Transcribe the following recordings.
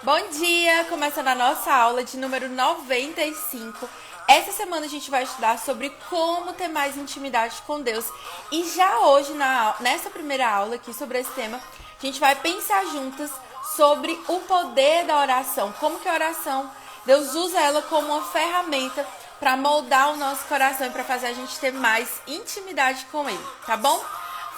Bom dia! Começando a nossa aula de número 95. Essa semana a gente vai estudar sobre como ter mais intimidade com Deus. E já hoje, nessa primeira aula aqui sobre esse tema, a gente vai pensar juntas sobre o poder da oração. Como que a oração, Deus usa ela como uma ferramenta para moldar o nosso coração e para fazer a gente ter mais intimidade com Ele, tá bom?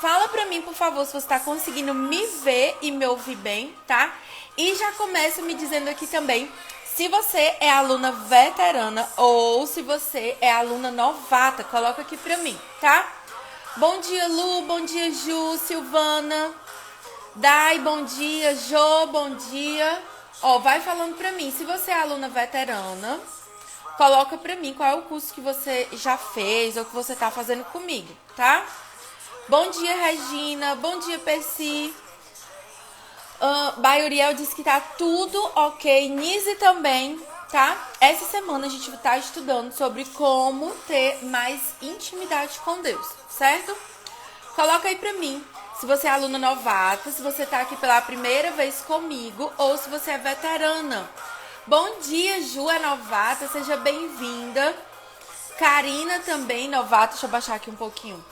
Fala pra mim, por favor, se você tá conseguindo me ver e me ouvir bem, tá? E já começa me dizendo aqui também se você é aluna veterana ou se você é aluna novata. Coloca aqui pra mim, tá? Bom dia, Lu. Bom dia, Ju, Silvana. Dai, bom dia. Jô, bom dia. Ó, vai falando pra mim. Se você é aluna veterana, coloca pra mim qual é o curso que você já fez ou que você tá fazendo comigo, tá? Bom dia, Regina. Bom dia, Percy. Baiuriel disse que tá tudo ok. Nise também, tá? Essa semana a gente tá estudando sobre como ter mais intimidade com Deus, certo? Coloca aí pra mim se você é aluna novata, se você tá aqui pela primeira vez comigo ou se você é veterana. Bom dia, Ju, é novata. Seja bem-vinda. Karina também, novata. Deixa eu baixar aqui um pouquinho.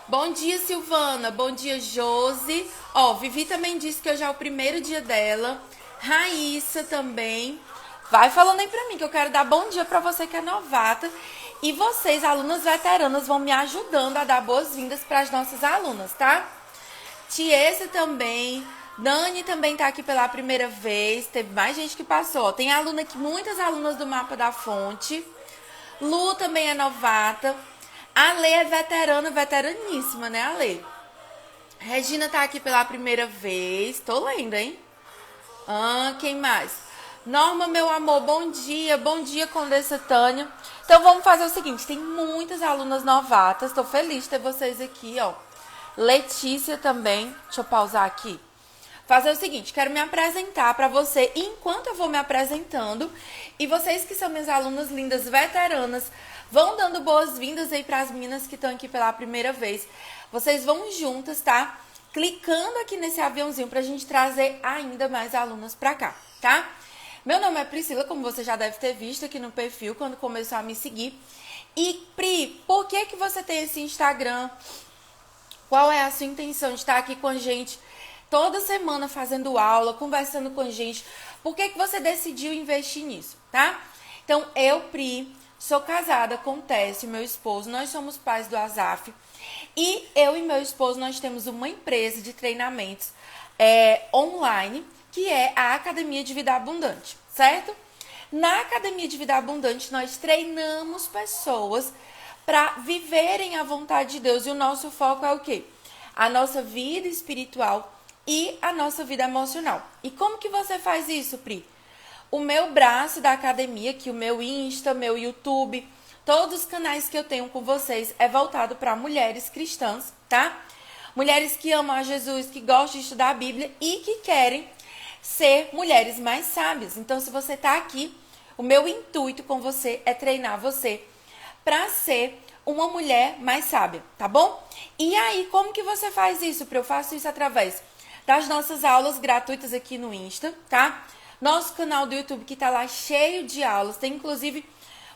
Bom dia, Silvana. Bom dia, Josi. Ó, Vivi também disse que hoje é o primeiro dia dela. Raíssa também. Vai falando aí pra mim que eu quero dar bom dia pra você que é novata. E vocês, alunas veteranas, vão me ajudando a dar boas-vindas pras nossas alunas, tá? Tiesa também. Dani também tá aqui pela primeira vez. Teve mais gente que passou. Ó, tem aluna aqui, muitas alunas do Mapa da Fonte. Lu também é novata. A Lê é veterana, veteraníssima, né, a Lê? Regina tá aqui pela primeira vez. Tô lendo, hein? Quem mais? Norma, meu amor, bom dia. Bom dia, Condessa Tânia. Então, vamos fazer o seguinte. Tem muitas alunas novatas. Tô feliz de ter vocês aqui, ó. Letícia também. Deixa eu pausar aqui. Fazer o seguinte, quero me apresentar para você enquanto eu vou me apresentando. E vocês que são minhas alunas lindas veteranas, vão dando boas-vindas aí para as meninas que estão aqui pela primeira vez. Vocês vão juntas, tá? Clicando aqui nesse aviãozinho pra gente trazer ainda mais alunas pra cá, tá? Meu nome é Priscila, como você já deve ter visto aqui no perfil quando começou a me seguir. E Pri, por que você tem esse Instagram? Qual é a sua intenção de estar aqui com a gente toda semana fazendo aula, conversando com a gente? Por que você decidiu investir nisso, tá? Então, eu, Pri, sou casada com o Técio, meu esposo. Nós somos pais do Azaf. E eu e meu esposo, nós temos uma empresa de treinamentos online, que é a Academia de Vida Abundante, certo? Na Academia de Vida Abundante, nós treinamos pessoas para viverem a vontade de Deus. E o nosso foco é o quê? A nossa vida espiritual e a nossa vida emocional. E como que você faz isso, Pri? O meu braço da academia, que o meu Insta, meu YouTube, todos os canais que eu tenho com vocês é voltado para mulheres cristãs, tá? Mulheres que amam a Jesus, que gostam de estudar a Bíblia e que querem ser mulheres mais sábias. Então, se você tá aqui, o meu intuito com você é treinar você para ser uma mulher mais sábia, tá bom? E aí, como que você faz isso? Eu faço isso através das nossas aulas gratuitas aqui no Insta, tá? Nosso canal do YouTube que tá lá cheio de aulas. Tem inclusive,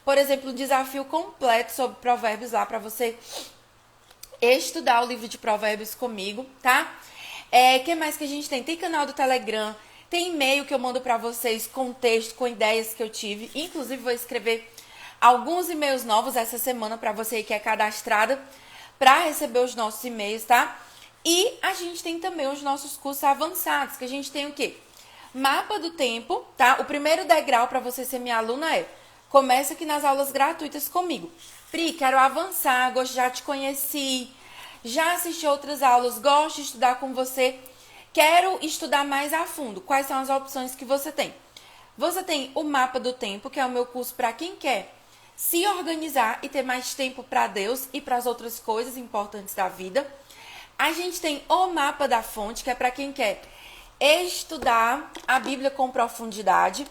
por exemplo, um desafio completo sobre provérbios lá para você estudar o livro de provérbios comigo, tá? Que mais que a gente tem? Tem canal do Telegram, tem e-mail que eu mando para vocês com texto, com ideias que eu tive. Inclusive vou escrever alguns e-mails novos essa semana para você que é cadastrada para receber os nossos e-mails, tá? E a gente tem também os nossos cursos avançados, que a gente tem o quê? Mapa do tempo, tá? O primeiro degrau para você ser minha aluna começa aqui nas aulas gratuitas comigo. Pri, quero avançar, já te conheci, já assisti outras aulas, gosto de estudar com você, quero estudar mais a fundo. Quais são as opções que você tem? Você tem o Mapa do Tempo, que é o meu curso para quem quer se organizar e ter mais tempo para Deus e para as outras coisas importantes da vida. A gente tem o Mapa da Fonte, que é para quem quer estudar a Bíblia com profundidade.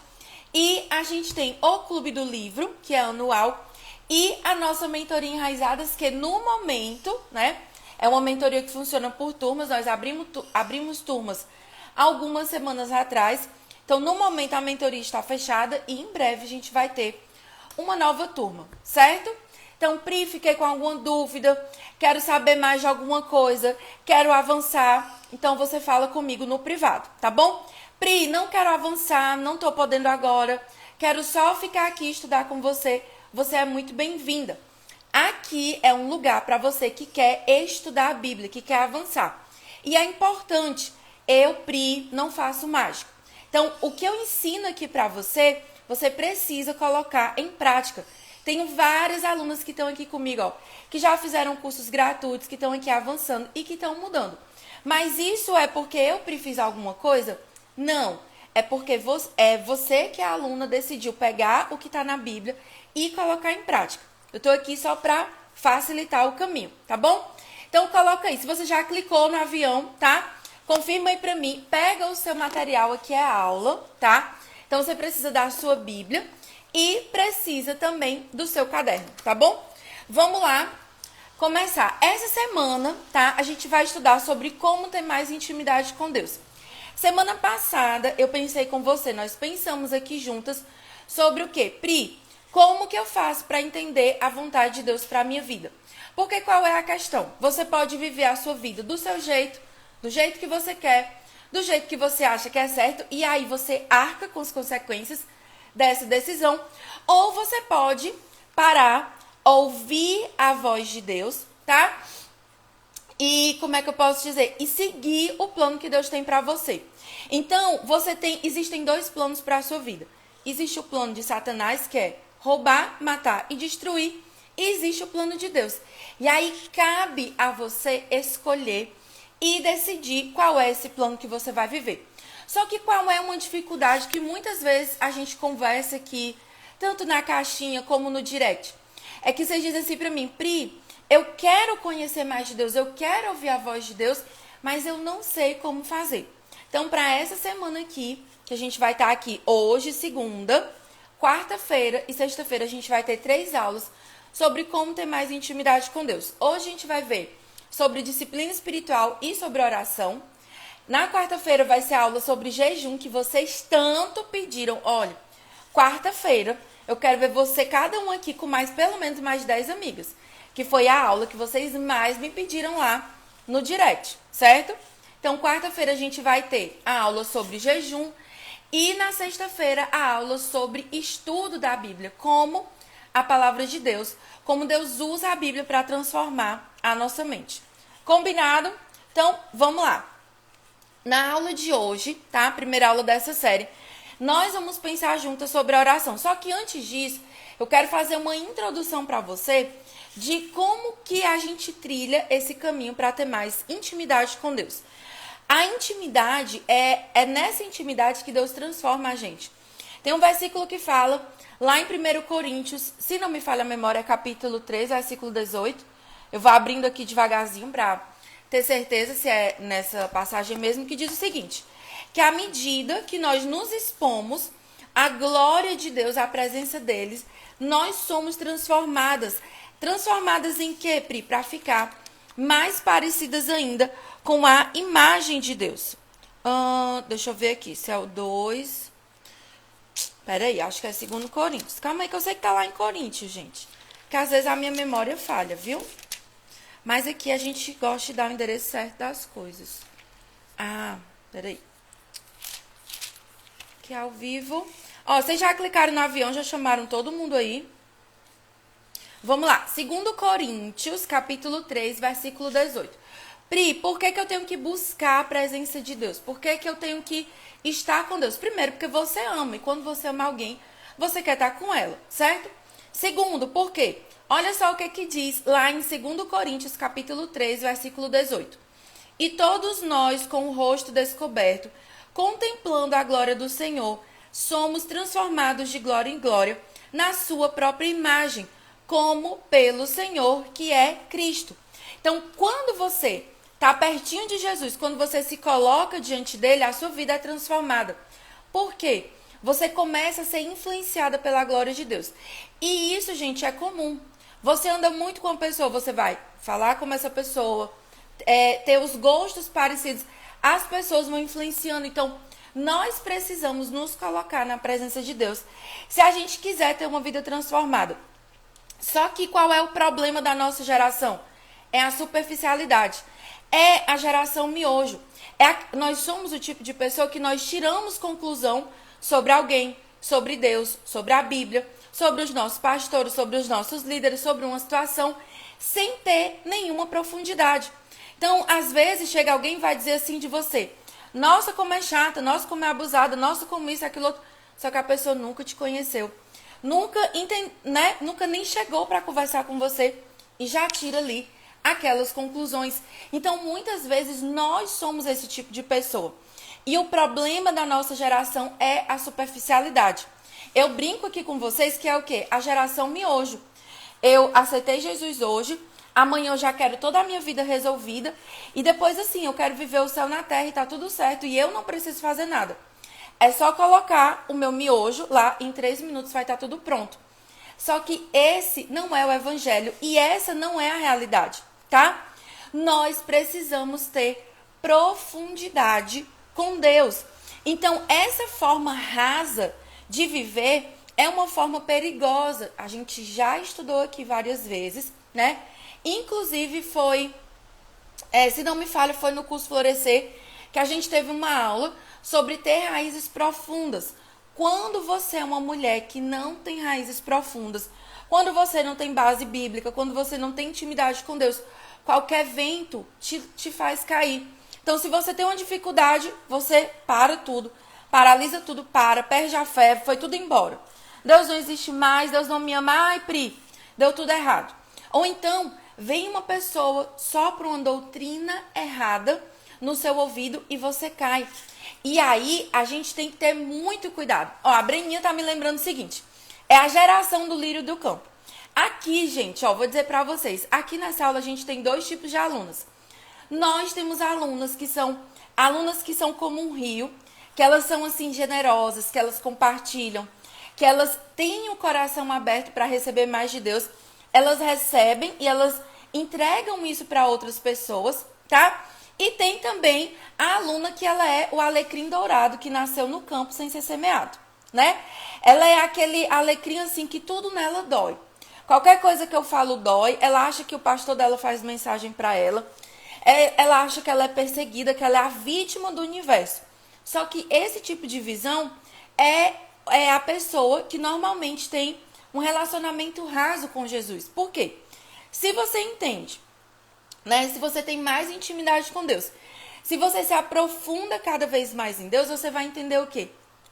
E a gente tem o Clube do Livro, que é anual, e a nossa mentoria Enraizadas, que no momento, né, é uma mentoria que funciona por turmas. Nós abrimos turmas algumas semanas atrás Então, no momento, a mentoria está fechada e em breve a gente vai ter uma nova turma, certo? Então, Pri, fiquei com alguma dúvida, quero saber mais de alguma coisa, quero avançar. Então, você fala comigo no privado, tá bom? Pri, não quero avançar, não tô podendo agora, quero só ficar aqui e estudar com você. Você é muito bem-vinda. Aqui é um lugar para você que quer estudar a Bíblia, que quer avançar. E é importante, eu, Pri, não faço mágica. Então, o que eu ensino aqui para você, você precisa colocar em prática. Tenho várias alunas que estão aqui comigo, ó, que já fizeram cursos gratuitos, que estão aqui avançando e que estão mudando. Mas isso é porque eu fiz alguma coisa? Não. É porque você que é aluna decidiu pegar o que está na Bíblia e colocar em prática. Eu estou aqui só para facilitar o caminho, tá bom? Então, coloca aí. Se você já clicou no avião, tá? Confirma aí para mim. Pega o seu material aqui, é a aula, tá? Então, você precisa da sua Bíblia e precisa também do seu caderno, tá bom? Vamos lá começar. Essa semana, tá? A gente vai estudar sobre como ter mais intimidade com Deus. Semana passada, eu pensei com você, nós pensamos aqui juntas sobre o quê? Pri, como que eu faço para entender a vontade de Deus para a minha vida? Porque qual é a questão? Você pode viver a sua vida do seu jeito, do jeito que você quer, do jeito que você acha que é certo, e aí você arca com as consequências dessa decisão. Ou você pode parar, ouvir a voz de Deus, tá? E como é que eu posso dizer? E seguir o plano que Deus tem para você. Então, existem dois planos para a sua vida. Existe o plano de Satanás, que é roubar, matar e destruir. E existe o plano de Deus. E aí cabe a você escolher e decidir qual é esse plano que você vai viver. Só que qual é uma dificuldade que muitas vezes a gente conversa aqui, tanto na caixinha como no direct? É que vocês dizem assim pra mim, Pri, eu quero conhecer mais de Deus, eu quero ouvir a voz de Deus, mas eu não sei como fazer. Então, para essa semana aqui, que a gente vai estar aqui hoje, segunda, quarta-feira e sexta-feira, a gente vai ter 3 aulas sobre como ter mais intimidade com Deus. Hoje a gente vai ver sobre disciplina espiritual e sobre oração. Na quarta-feira vai ser a aula sobre jejum, que vocês tanto pediram. Olha, quarta-feira eu quero ver você, cada um aqui, com pelo menos mais 10 amigas. Que foi a aula que vocês mais me pediram lá no direct, certo? Então, quarta-feira a gente vai ter a aula sobre jejum. E na sexta-feira a aula sobre estudo da Bíblia. Como a palavra de Deus, como Deus usa a Bíblia para transformar a nossa mente. Combinado? Então, vamos lá. Na aula de hoje, tá? Primeira aula dessa série, nós vamos pensar juntas sobre a oração. Só que antes disso, eu quero fazer uma introdução para você de como que a gente trilha esse caminho para ter mais intimidade com Deus. A intimidade é nessa intimidade que Deus transforma a gente. Tem um versículo que fala, lá em 1 Coríntios, se não me falha a memória, é capítulo 3, versículo 18. Eu vou abrindo aqui devagarzinho para ter certeza se é nessa passagem mesmo, que diz o seguinte, que à medida que nós nos expomos à glória de Deus, à presença deles, nós somos transformadas. Transformadas em quê, Pri? Para ficar mais parecidas ainda com a imagem de Deus. Deixa eu ver aqui, se é o 2... Peraí, acho que é 2 Coríntios. Calma aí que eu sei que tá lá em Coríntios, gente. Que às vezes a minha memória falha, viu? Mas aqui a gente gosta de dar o endereço certo das coisas. Peraí. Aqui ao vivo. Ó, vocês já clicaram no avião, já chamaram todo mundo aí. Vamos lá. 2 Coríntios, capítulo 3, versículo 18. Pri, por que eu tenho que buscar a presença de Deus? Por que eu tenho que estar com Deus? Primeiro, porque você ama. E quando você ama alguém, você quer estar com ela, certo? Segundo, por quê? Olha só o que diz lá em 2 Coríntios, capítulo 3, versículo 18. E todos nós, com o rosto descoberto, contemplando a glória do Senhor, somos transformados de glória em glória na sua própria imagem, como pelo Senhor, que é Cristo. Então, quando você está pertinho de Jesus, quando você se coloca diante dele, a sua vida é transformada. Por quê? Você começa a ser influenciada pela glória de Deus. E isso, gente, é comum. Você anda muito com uma pessoa, você vai falar com essa pessoa, ter os gostos parecidos. As pessoas vão influenciando. Então, Nós precisamos nos colocar na presença de Deus se a gente quiser ter uma vida transformada. Só que qual é o problema da nossa geração? É a superficialidade. É a geração miojo. Nós somos o tipo de pessoa que nós tiramos conclusão sobre alguém, sobre Deus, sobre a Bíblia, sobre os nossos pastores, sobre os nossos líderes, sobre uma situação, sem ter nenhuma profundidade. Então, às vezes, chega alguém e vai dizer assim de você: nossa, como é chata, nossa, como é abusada, nossa, como isso, aquilo outro. Só que a pessoa nunca te conheceu. Nunca nem chegou para conversar com você e já tira ali aquelas conclusões. Então, muitas vezes, nós somos esse tipo de pessoa. E o problema da nossa geração é a superficialidade. Eu brinco aqui com vocês que é o quê? A geração miojo. Eu aceitei Jesus hoje, amanhã eu já quero toda a minha vida resolvida e depois assim, eu quero viver o céu na terra e tá tudo certo e eu não preciso fazer nada. É só colocar o meu miojo lá, em 3 minutos vai estar tudo pronto. Só que esse não é o evangelho e essa não é a realidade, tá? Nós precisamos ter profundidade com Deus. Então, essa forma rasa de viver é uma forma perigosa. A gente já estudou aqui várias vezes, né? Inclusive se não me falha, foi no curso Florescer que a gente teve uma aula sobre ter raízes profundas. Quando você é uma mulher que não tem raízes profundas, quando você não tem base bíblica, quando você não tem intimidade com Deus, qualquer vento te faz cair. Então, se você tem uma dificuldade, você para tudo, paralisa tudo, perde a fé, foi tudo embora. Deus não existe mais, Deus não me ama, ai, Pri, deu tudo errado. Ou então, vem uma pessoa só para uma doutrina errada no seu ouvido e você cai. E aí, a gente tem que ter muito cuidado. Ó, a Breninha tá me lembrando o seguinte, é a geração do lírio do campo. Aqui, gente, ó, vou dizer pra vocês, aqui nessa aula a gente tem 2 tipos de alunas. Nós temos alunas que são como um rio, que elas são assim generosas, que elas compartilham, que elas têm o coração aberto para receber mais de Deus. Elas recebem e elas entregam isso para outras pessoas, tá? E tem também a aluna que ela é o alecrim dourado, que nasceu no campo sem ser semeado, né? Ela é aquele alecrim assim que tudo nela dói. Qualquer coisa que eu falo dói, ela acha que o pastor dela faz mensagem para ela. Ela acha que ela é perseguida, que ela é a vítima do universo. Só que esse tipo de visão é a pessoa que normalmente tem um relacionamento raso com Jesus. Por quê? Se você entende, né? Se você tem mais intimidade com Deus, se você se aprofunda cada vez mais em Deus, você vai entender o quê?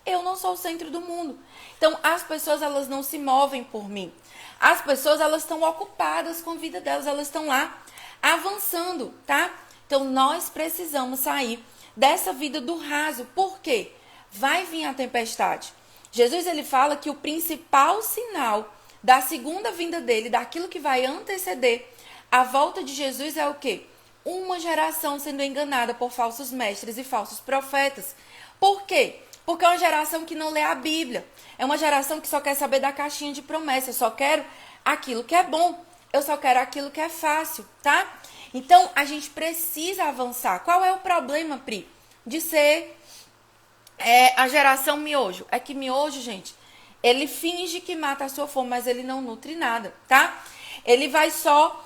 Eu não sou o centro do mundo. Então, as pessoas, elas não se movem por mim. As pessoas, elas estão ocupadas com a vida delas, elas estão lá avançando, tá? Então, nós precisamos sair dessa vida do raso. Por quê? Vai vir a tempestade. Jesus, ele fala que o principal sinal da segunda vinda dele, daquilo que vai anteceder a volta de Jesus é o quê? Uma geração sendo enganada por falsos mestres e falsos profetas. Por quê? Porque é uma geração que não lê a Bíblia. É uma geração que só quer saber da caixinha de promessa. Eu só quero aquilo que é bom. Eu só quero aquilo que é fácil, tá? Então, a gente precisa avançar. Qual é o problema, Pri, de ser a geração miojo? É que miojo, gente, ele finge que mata a sua fome, mas ele não nutre nada, tá? Ele vai só,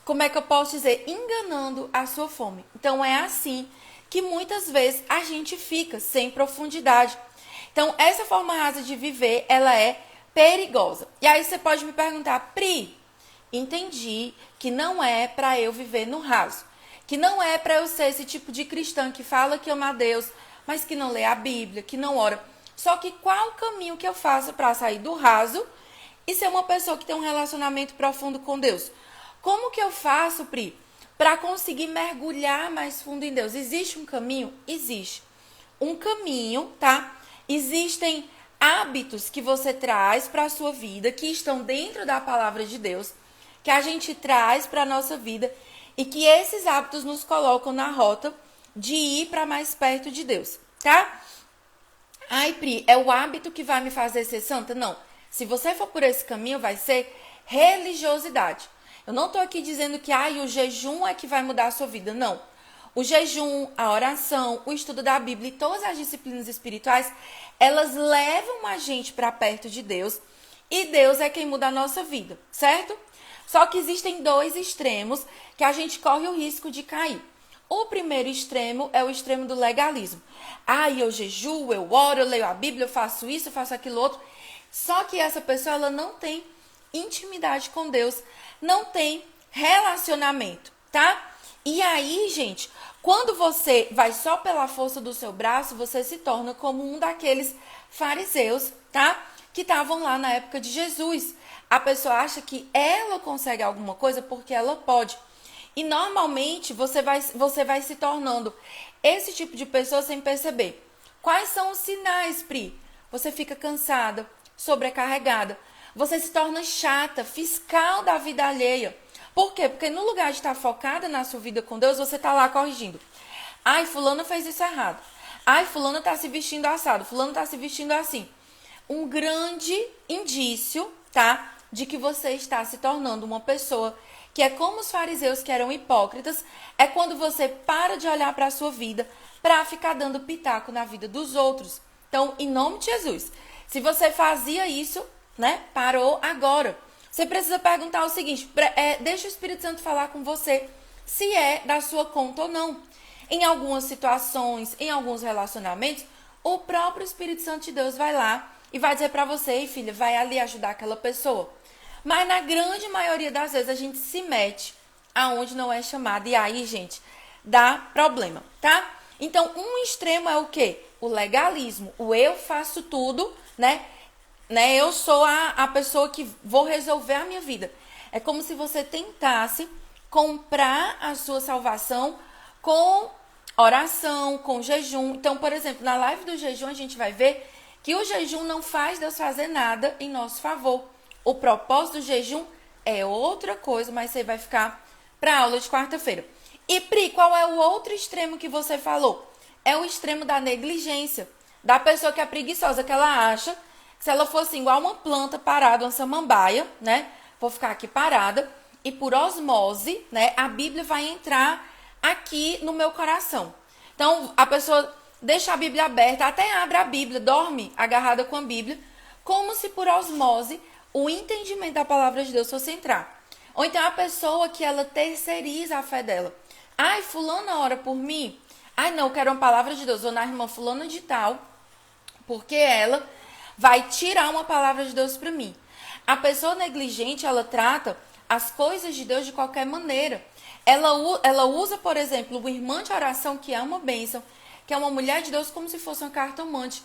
como é que eu posso dizer? Enganando a sua fome. Então, é assim que muitas vezes a gente fica sem profundidade. Então, essa forma rasa de viver, ela é perigosa. E aí você pode me perguntar, Pri, entendi que não é para eu viver no raso, que não é para eu ser esse tipo de cristã que fala que ama a Deus, mas que não lê a Bíblia, que não ora. Só que qual o caminho que eu faço para sair do raso e ser uma pessoa que tem um relacionamento profundo com Deus? Como que eu faço, Pri, para conseguir mergulhar mais fundo em Deus? Existe um caminho? Existe. Um caminho, tá? Existem hábitos que você traz para a sua vida, que estão dentro da palavra de Deus, que a gente traz para a nossa vida e que esses hábitos nos colocam na rota de ir para mais perto de Deus, tá? Ai, Pri, é o hábito que vai me fazer ser santa? Não. Se você for por esse caminho, vai ser religiosidade. Eu não tô aqui dizendo que o jejum é que vai mudar a sua vida. Não. o jejum, a oração, o estudo da Bíblia e todas as disciplinas espirituais, elas levam a gente para perto de Deus e Deus é quem muda a nossa vida, certo? Só que existem dois extremos que a gente corre o risco de cair. O primeiro extremo é o extremo do legalismo. Eu jejuo, eu oro, eu leio a Bíblia, eu faço isso, eu faço aquilo outro. Só que essa pessoa, ela não tem intimidade com Deus, não tem relacionamento, tá? E aí, gente, quando você vai só pela força do seu braço, você se torna como um daqueles fariseus, tá? Que estavam lá na época de Jesus. A pessoa acha que ela consegue alguma coisa porque ela pode. E normalmente você vai se tornando esse tipo de pessoa sem perceber. Quais são os sinais, Pri? Você fica cansada, sobrecarregada. Você se torna chata, fiscal da vida alheia. Por quê? Porque no lugar de estar focada na sua vida com Deus, você está lá corrigindo. Fulano fez isso errado. Fulano está se vestindo assado. Fulano está se vestindo assim. Um grande indício, tá? De que você está se tornando uma pessoa que é como os fariseus que eram hipócritas, é quando você para de olhar para a sua vida para ficar dando pitaco na vida dos outros. Então, em nome de Jesus, se você fazia isso, né, parou agora. Você precisa perguntar o seguinte, deixa o Espírito Santo falar com você se é da sua conta ou não. Em algumas situações, em alguns relacionamentos, o próprio Espírito Santo de Deus vai lá e vai dizer para você, ei filha, vai ali ajudar aquela pessoa. Mas na grande maioria das vezes a gente se mete aonde não é chamado. E aí, gente, dá problema, tá? Então, um extremo é o quê? O legalismo. O eu faço tudo, né? Eu sou a pessoa que vou resolver a minha vida. É como se você tentasse comprar a sua salvação com oração, com jejum. Então, por exemplo, na live do jejum a gente vai ver que o jejum não faz Deus fazer nada em nosso favor. O propósito do jejum é outra coisa, mas você vai ficar para a aula de quarta-feira. E Pri, qual é o outro extremo que você falou? É o extremo da negligência, da pessoa que é preguiçosa, que ela acha que se ela fosse igual uma planta parada, uma samambaia, né? Vou ficar aqui parada e por osmose, né? A Bíblia vai entrar aqui no meu coração. Então, a pessoa deixa a Bíblia aberta, até abre a Bíblia, dorme agarrada com a Bíblia, como se por osmose o entendimento da palavra de Deus fosse entrar. Ou então a pessoa que ela terceiriza a fé dela. Fulana ora por mim. Não, eu quero uma palavra de Deus. Vou na irmã fulana de tal, porque ela vai tirar uma palavra de Deus para mim. A pessoa negligente, ela trata as coisas de Deus de qualquer maneira. Ela usa, por exemplo, o irmã de oração, que é uma bênção, que é uma mulher de Deus, como se fosse uma cartomante,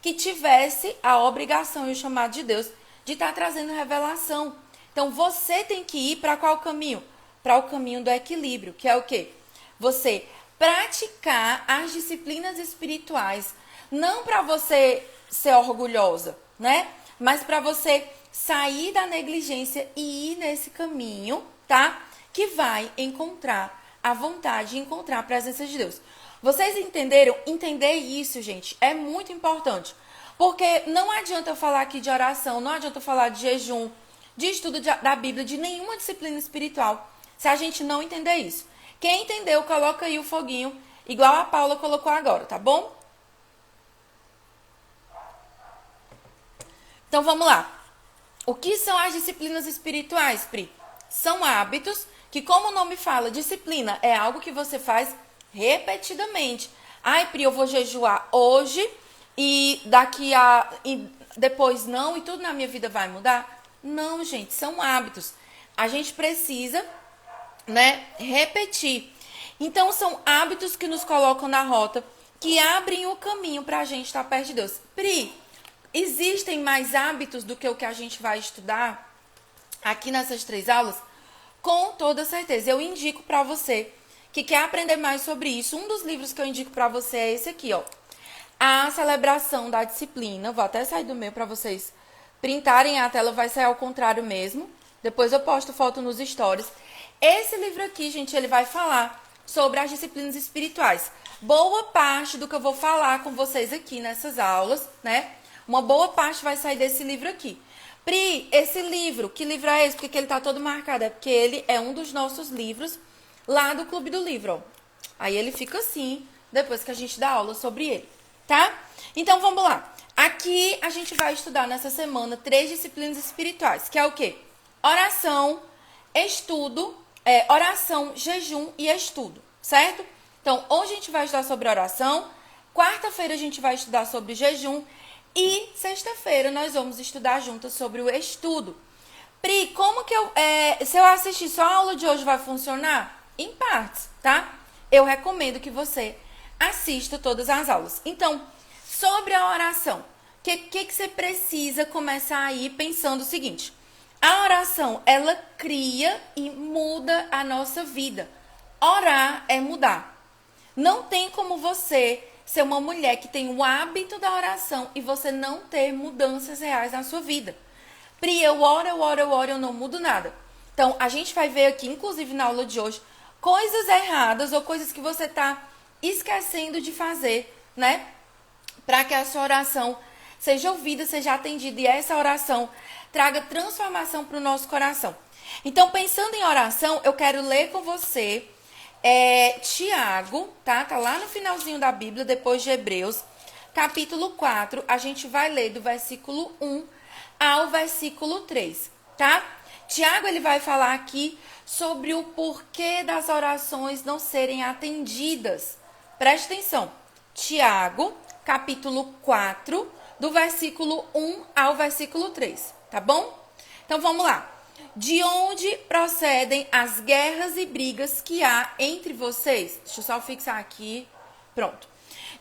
que tivesse a obrigação e o chamado de Deus de estar trazendo revelação. Então, você tem que ir para qual caminho? Para o caminho do equilíbrio, que é o quê? Você praticar as disciplinas espirituais, não para você ser orgulhosa, né? Mas para você sair da negligência e ir nesse caminho, tá? Que vai encontrar a vontade, encontrar a presença de Deus. Vocês entenderam? Entender isso, gente, é muito importante. Porque não adianta eu falar aqui de oração, não adianta eu falar de jejum, de estudo da Bíblia, de nenhuma disciplina espiritual, se a gente não entender isso. Quem entendeu, coloca aí o foguinho, igual a Paula colocou agora, tá bom? Então vamos lá. O que são as disciplinas espirituais, Pri? São hábitos que, como o nome fala, disciplina é algo que você faz repetidamente. Pri, eu vou jejuar hoje e depois não, e tudo na minha vida vai mudar? Não, gente, são hábitos. A gente precisa, né, repetir. Então, são hábitos que nos colocam na rota, que abrem o caminho para a gente estar perto de Deus. Pri, existem mais hábitos do que o que a gente vai estudar aqui nessas 3 aulas? Com toda certeza. Eu indico para você que quer aprender mais sobre isso. Um dos livros que eu indico para você é esse aqui, ó. A Celebração da Disciplina. Vou até sair do meio para vocês printarem a tela, vai sair ao contrário mesmo. Depois eu posto foto nos stories. Esse livro aqui, gente, ele vai falar sobre as disciplinas espirituais. Boa parte do que eu vou falar com vocês aqui nessas aulas, né? Uma boa parte vai sair desse livro aqui. Pri, esse livro, que livro é esse? Porque ele tá todo marcado. É porque ele é um dos nossos livros lá do Clube do Livro, ó. Aí ele fica assim, depois que a gente dá aula sobre ele, tá? Então, vamos lá. Aqui a gente vai estudar nessa semana 3 disciplinas espirituais, que é o quê? Oração, estudo, oração, jejum e estudo, certo? Então, hoje a gente vai estudar sobre oração, quarta-feira a gente vai estudar sobre jejum e sexta-feira nós vamos estudar juntas sobre o estudo. Pri, como que se eu assistir só a aula de hoje vai funcionar? Em partes, tá? Eu recomendo que você assista todas as aulas. Então, sobre a oração, o que você precisa começar aí pensando o seguinte: a oração, ela cria e muda a nossa vida. Orar é mudar. Não tem como você ser uma mulher que tem o hábito da oração e você não ter mudanças reais na sua vida. Pri, eu oro, eu não mudo nada. Então, a gente vai ver aqui, inclusive na aula de hoje, coisas erradas ou coisas que você está esquecendo de fazer, né? Para que a sua oração seja ouvida, seja atendida e essa oração traga transformação para o nosso coração. Então, pensando em oração, eu quero ler com você Tiago, tá? Tá lá no finalzinho da Bíblia, depois de Hebreus, capítulo 4. A gente vai ler do versículo 1 ao versículo 3, tá? Tiago, ele vai falar aqui sobre o porquê das orações não serem atendidas. Preste atenção. Tiago, capítulo 4, do versículo 1 ao versículo 3, tá bom? Então, vamos lá. De onde procedem as guerras e brigas que há entre vocês? Deixa eu só fixar aqui. Pronto.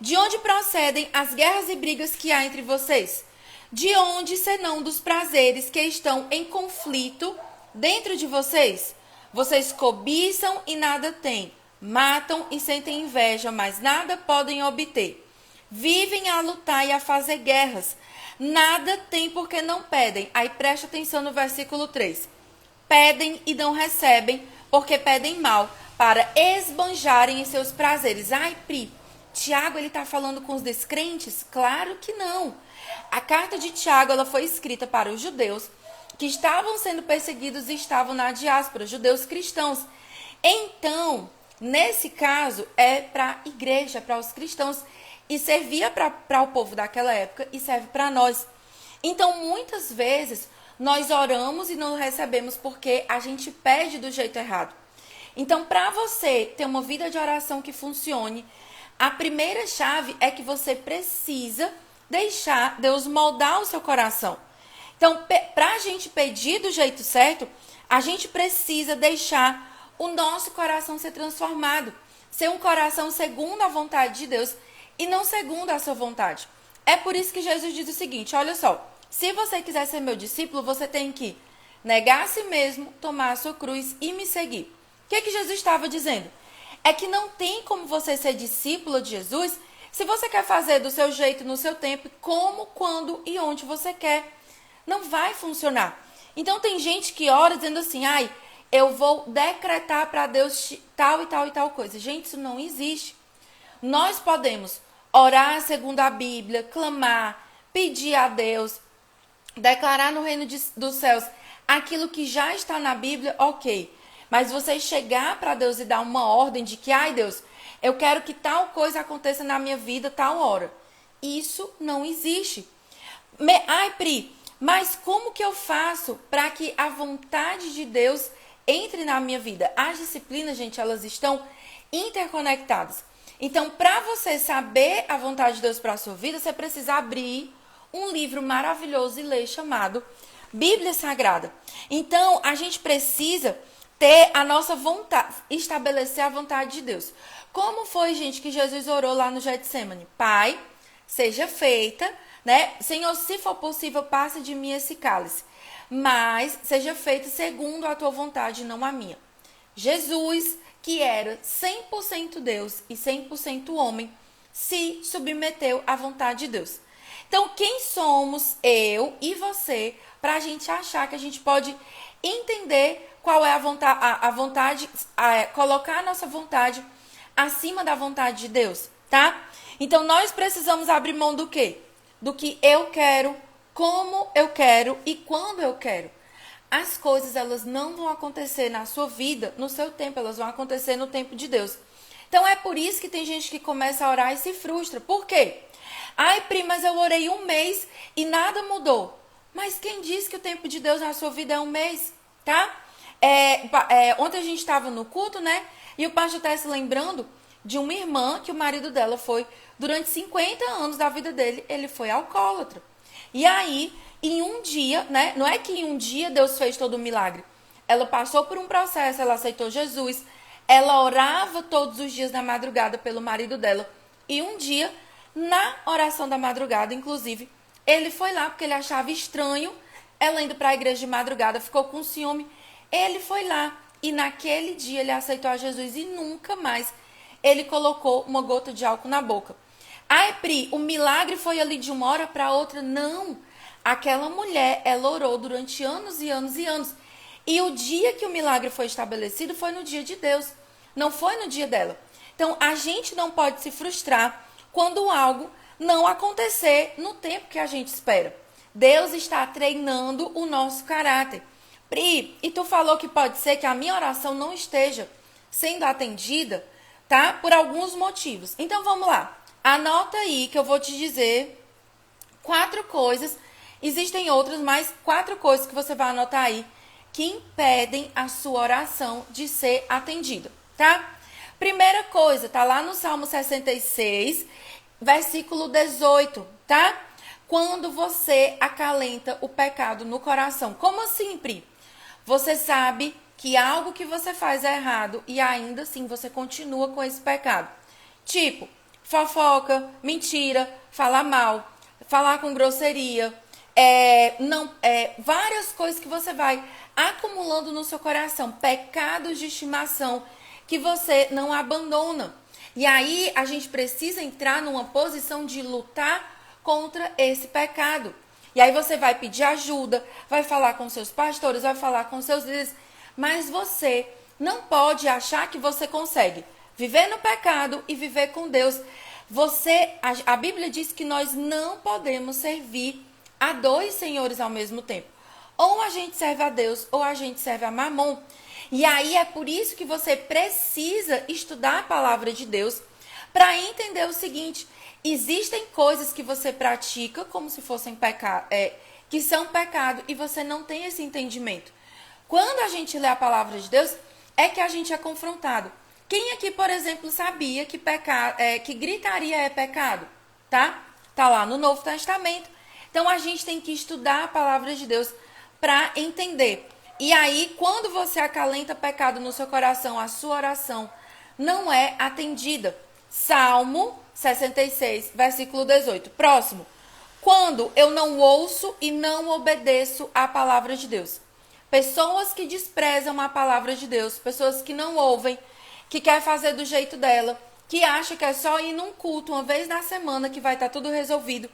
De onde procedem as guerras e brigas que há entre vocês? De onde, senão dos prazeres que estão em conflito dentro de vocês? Vocês cobiçam e nada têm, matam e sentem inveja, mas nada podem obter. Vivem a lutar e a fazer guerras, nada têm porque não pedem. Aí presta atenção no versículo 3. Pedem e não recebem, porque pedem mal, para esbanjarem em seus prazeres. Ai, Pri, Tiago, ele está falando com os descrentes? Claro que não. A carta de Tiago, ela foi escrita para os judeus que estavam sendo perseguidos e estavam na diáspora, judeus cristãos. Então, nesse caso, é para a igreja, para os cristãos, e servia para o povo daquela época e serve para nós. Então, muitas vezes, nós oramos e não recebemos porque a gente pede do jeito errado. Então, para você ter uma vida de oração que funcione, a primeira chave é que você precisa deixar Deus moldar o seu coração. Então, para a gente pedir do jeito certo, a gente precisa deixar o nosso coração ser transformado. Ser um coração segundo a vontade de Deus e não segundo a sua vontade. É por isso que Jesus diz o seguinte, olha só. Se você quiser ser meu discípulo, você tem que negar a si mesmo, tomar a sua cruz e me seguir. O que Jesus estava dizendo? É que não tem como você ser discípulo de Jesus se você quer fazer do seu jeito, no seu tempo, como, quando e onde você quer. Não vai funcionar. Então tem gente que ora dizendo assim, ai, eu vou decretar para Deus tal e tal e tal coisa. Gente, isso não existe. Nós podemos orar segundo a Bíblia, clamar, pedir a Deus, declarar no reino dos céus aquilo que já está na Bíblia, ok. Mas você chegar para Deus e dar uma ordem de que, ai Deus, eu quero que tal coisa aconteça na minha vida tal hora. Isso não existe. Ai Pri, mas como que eu faço para que a vontade de Deus entre na minha vida? As disciplinas, gente, elas estão interconectadas. Então, para você saber a vontade de Deus para a sua vida, você precisa abrir um livro maravilhoso e ler chamado Bíblia Sagrada. Então, a gente precisa ter a nossa vontade, estabelecer a vontade de Deus. Como foi, gente, que Jesus orou lá no Getsemane? Pai, seja feita, né? Senhor, se for possível, passe de mim esse cálice. Mas seja feita segundo a tua vontade, não a minha. Jesus, que era 100% Deus e 100% homem, se submeteu à vontade de Deus. Então, quem somos eu e você para a gente achar que a gente pode entender qual é a vontade, colocar a nossa vontade acima da vontade de Deus, tá? Então, nós precisamos abrir mão do quê? Do que eu quero, como eu quero e quando eu quero. As coisas, elas não vão acontecer na sua vida, no seu tempo, elas vão acontecer no tempo de Deus. Então é por isso que tem gente que começa a orar e se frustra. Por quê? Ai, Pri, mas eu orei um mês e nada mudou. Mas quem disse que o tempo de Deus na sua vida é um mês, tá? Ontem a gente estava no culto, né? E o pastor está se lembrando de uma irmã que o marido dela foi, durante 50 anos da vida dele, ele foi alcoólatra. E aí, em um dia, né? Não é que em um dia Deus fez todo o milagre. Ela passou por um processo, ela aceitou Jesus, ela orava todos os dias na madrugada pelo marido dela. E um dia, na oração da madrugada, inclusive, ele foi lá porque ele achava estranho ela indo para a igreja de madrugada, ficou com ciúme. Ele foi lá e naquele dia ele aceitou a Jesus e nunca mais ele colocou uma gota de álcool na boca. Ai, Pri, o milagre foi ali de uma hora para outra? Não. Aquela mulher, ela orou durante anos e anos e anos. E o dia que o milagre foi estabelecido foi no dia de Deus. Não foi no dia dela. Então, a gente não pode se frustrar quando algo não acontecer no tempo que a gente espera. Deus está treinando o nosso caráter. Pri, e tu falou que pode ser que a minha oração não esteja sendo atendida, tá? Por alguns motivos. Então, vamos lá. Anota aí que eu vou te dizer 4 coisas. Existem outras, mas 4 coisas que você vai anotar aí que impedem a sua oração de ser atendida, tá? Primeira coisa, tá lá no Salmo 66, versículo 18, tá? Quando você acalenta o pecado no coração. Como assim, Pri? Você sabe que algo que você faz é errado e ainda assim você continua com esse pecado. Tipo, fofoca, mentira, falar mal, falar com grosseria, várias coisas que você vai acumulando no seu coração, pecados de estimação que você não abandona. E aí a gente precisa entrar numa posição de lutar contra esse pecado. E aí você vai pedir ajuda, vai falar com seus pastores, vai falar com seus líderes, mas você não pode achar que você consegue viver no pecado e viver com Deus. A Bíblia diz que nós não podemos servir a 2 senhores ao mesmo tempo. Ou a gente serve a Deus, ou a gente serve a Mamon. E aí é por isso que você precisa estudar a palavra de Deus para entender o seguinte: existem coisas que você pratica como se fossem pecado, que são pecado, e você não tem esse entendimento. Quando a gente lê a palavra de Deus, é que a gente é confrontado. Quem aqui, por exemplo, sabia que gritaria é pecado? Tá? Tá lá no Novo Testamento. Então a gente tem que estudar a palavra de Deus para entender. E aí, quando você acalenta pecado no seu coração, a sua oração não é atendida. Salmo 66, versículo 18. Próximo. Quando eu não ouço e não obedeço à palavra de Deus. Pessoas que desprezam a palavra de Deus, pessoas que não ouvem, que quer fazer do jeito dela, que acha que é só ir num culto uma vez na semana que vai estar tudo resolvido,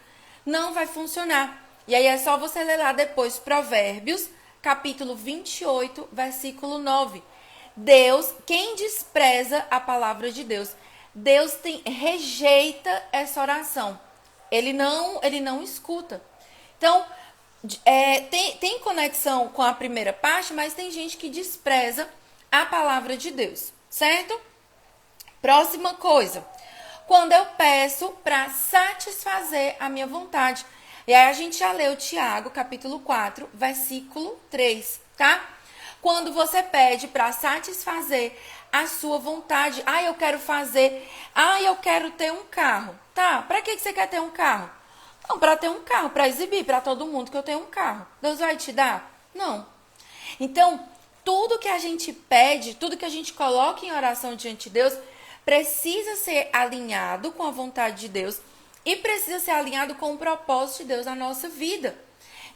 não vai funcionar. E aí é só você ler lá depois Provérbios, capítulo 28, versículo 9. Deus, quem despreza a palavra de Deus, Deus rejeita essa oração. Ele não escuta. Então, tem conexão com a primeira parte, mas tem gente que despreza a palavra de Deus, certo? Próxima coisa. Quando eu peço para satisfazer a minha vontade. E aí a gente já leu Tiago, capítulo 4, versículo 3, tá? Quando você pede para satisfazer a sua vontade. Eu quero fazer. Eu quero ter um carro. Tá, para que você quer ter um carro? Não, para ter um carro, para exibir para todo mundo que eu tenho um carro. Deus vai te dar? Não. Então, tudo que a gente pede, tudo que a gente coloca em oração diante de Deus, precisa ser alinhado com a vontade de Deus e precisa ser alinhado com o propósito de Deus na nossa vida.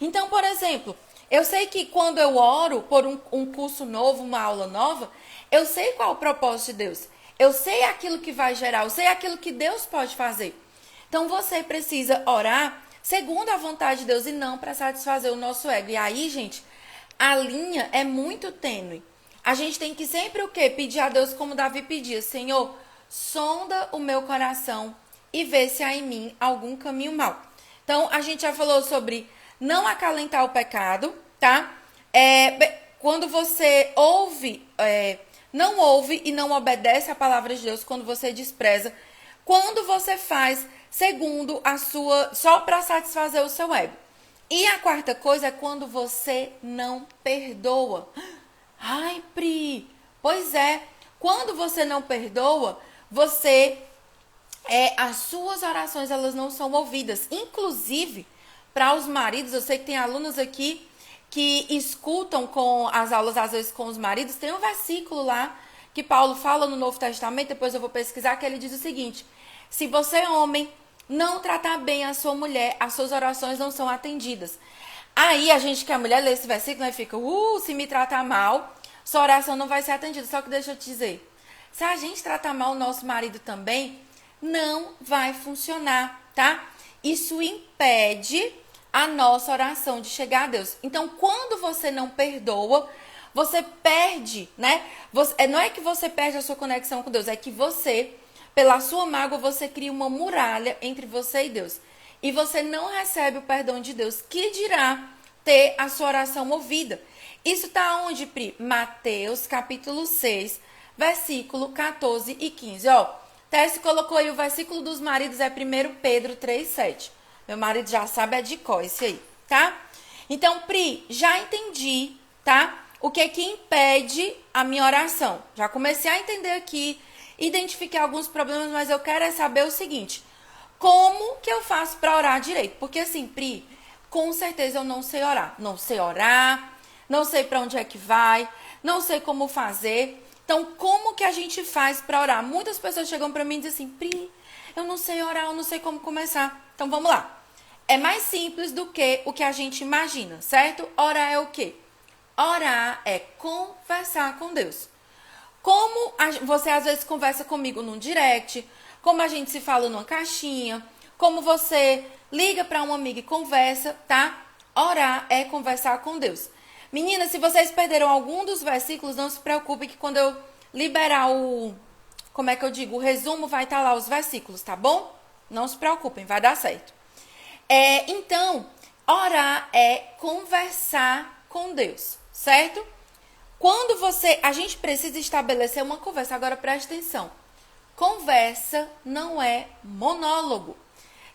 Então, por exemplo, eu sei que quando eu oro por um curso novo, uma aula nova, eu sei qual é o propósito de Deus. Eu sei aquilo que vai gerar, eu sei aquilo que Deus pode fazer. Então, você precisa orar segundo a vontade de Deus e não para satisfazer o nosso ego. E aí, gente, a linha é muito tênue. A gente tem que sempre o quê? Pedir a Deus como Davi pedia. Senhor, sonda o meu coração e vê se há em mim algum caminho mau. Então, a gente já falou sobre não acalentar o pecado, tá? Quando você ouve não ouve e não obedece a palavra de Deus, quando você despreza, quando você faz segundo a sua, só para satisfazer o seu ego. E a quarta coisa é quando você não perdoa. Ai, Pri, pois é, quando você não perdoa, as suas orações, elas não são ouvidas. Inclusive, para os maridos, eu sei que tem alunos aqui que escutam com as aulas, às vezes, com os maridos. Tem um versículo lá que Paulo fala no Novo Testamento, depois eu vou pesquisar, que ele diz o seguinte: se você, homem, não tratar bem a sua mulher, as suas orações não são atendidas. Aí a gente que é mulher lê esse versículo e fica, se me tratar mal, sua oração não vai ser atendida. Só que deixa eu te dizer, se a gente tratar mal o nosso marido também, não vai funcionar, tá? Isso impede a nossa oração de chegar a Deus. Então, quando você não perdoa, você perde, né? Não é que você perde a sua conexão com Deus, é que você, pela sua mágoa, você cria uma muralha entre você e Deus. E você não recebe o perdão de Deus, que dirá ter a sua oração ouvida. Isso está onde, Pri? Mateus, capítulo 6, versículo 14 e 15. Ó, Tess colocou aí o versículo dos maridos, é 1 Pedro 3, 7. Meu marido já sabe, é de cor esse aí, tá? Então, Pri, já entendi, tá? O que é que impede a minha oração. Já comecei a entender aqui, identifiquei alguns problemas, mas eu quero é saber o seguinte: como que eu faço para orar direito? Porque assim, Pri, com certeza eu não sei orar. Não sei orar, não sei para onde é que vai, não sei como fazer. Então, como que a gente faz para orar? Muitas pessoas chegam para mim e dizem assim, Pri, eu não sei orar, eu não sei como começar. Então, vamos lá. É mais simples do que o que a gente imagina, certo? Orar é o quê? Orar é conversar com Deus. Como você às vezes conversa comigo num direct, como a gente se fala numa caixinha, como você liga para uma amiga e conversa, tá? Orar é conversar com Deus. Meninas, se vocês perderam algum dos versículos, não se preocupe que quando eu liberar o resumo, vai estar lá os versículos, tá bom? Não se preocupem, vai dar certo. Então, orar é conversar com Deus, certo? Quando a gente precisa estabelecer uma conversa, agora presta atenção. Conversa não é monólogo.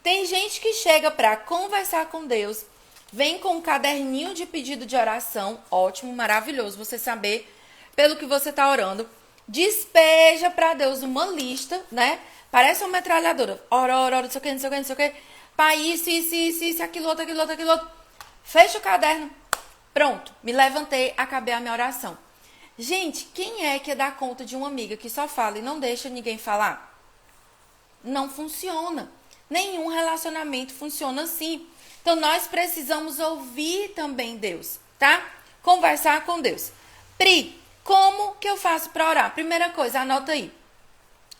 Tem gente que chega para conversar com Deus, vem com um caderninho de pedido de oração, ótimo, maravilhoso você saber pelo que você está orando, despeja para Deus uma lista, né? Parece uma metralhadora. Ora, não sei o que, não sei o que, não sei o que. Pai, isso, aquilo outro. Fecha o caderno. Pronto, me levantei, acabei a minha oração. Gente, quem é que dá conta de uma amiga que só fala e não deixa ninguém falar? Não funciona. Nenhum relacionamento funciona assim. Então, nós precisamos ouvir também Deus, tá? Conversar com Deus. Pri, como que eu faço para orar? Primeira coisa, anota aí.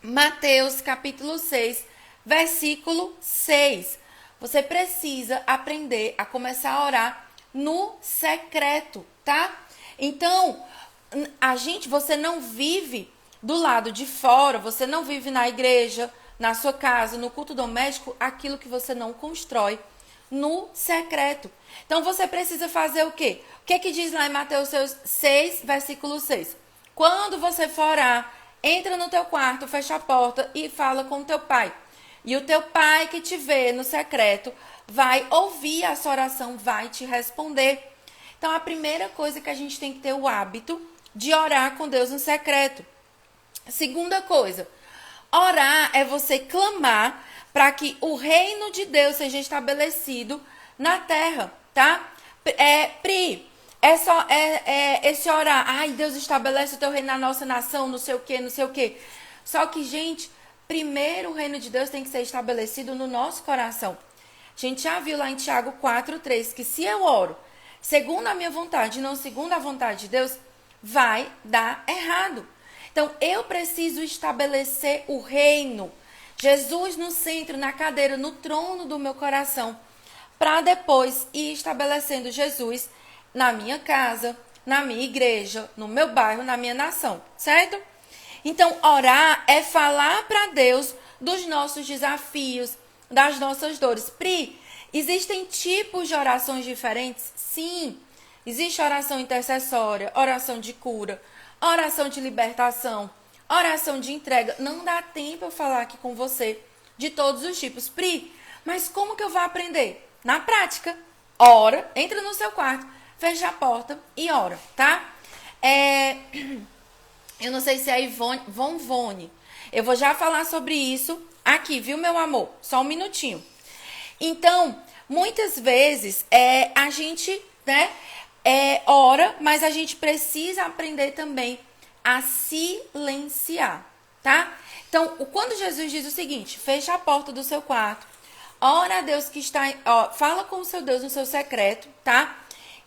Mateus, capítulo 6, versículo 6. Você precisa aprender a começar a orar no secreto, tá? Então, você não vive do lado de fora, você não vive na igreja, na sua casa, no culto doméstico, aquilo que você não constrói no secreto. Então, você precisa fazer o quê? O que é que diz lá em Mateus 6, versículo 6? Quando você for orar, entra no teu quarto, fecha a porta e fala com o teu pai. E o teu pai que te vê no secreto vai ouvir a sua oração, vai te responder. Então, a primeira coisa que a gente tem que ter o hábito de orar com Deus no secreto. Segunda coisa, orar é você clamar para que o reino de Deus seja estabelecido na terra, tá? Pri, esse orar, ai, Deus estabelece o teu reino na nossa nação, não sei o quê, não sei o quê. Só que, gente, primeiro o reino de Deus tem que ser estabelecido no nosso coração. A gente já viu lá em Tiago 4:3 que se eu oro segundo a minha vontade, não segundo a vontade de Deus, vai dar errado. Então, eu preciso estabelecer o reino. Jesus no centro, na cadeira, no trono do meu coração, para depois ir estabelecendo Jesus na minha casa, na minha igreja, no meu bairro, na minha nação, certo? Então, orar é falar para Deus dos nossos desafios, das nossas dores. Pri, existem tipos de orações diferentes? Sim. Existe oração intercessória, oração de cura, oração de libertação, oração de entrega. Não dá tempo eu falar aqui com você de todos os tipos. Pri, mas como que eu vou aprender? Na prática. Ora, entra no seu quarto, fecha a porta e ora, tá? Eu não sei se é a Ivone. Eu vou já falar sobre isso aqui, viu, meu amor? Só um minutinho. Então, muitas vezes a gente, né, ora, mas a gente precisa aprender também a silenciar, tá? Então, quando Jesus diz o seguinte, fecha a porta do seu quarto, ora a Deus que está, fala com o seu Deus no seu secreto, tá?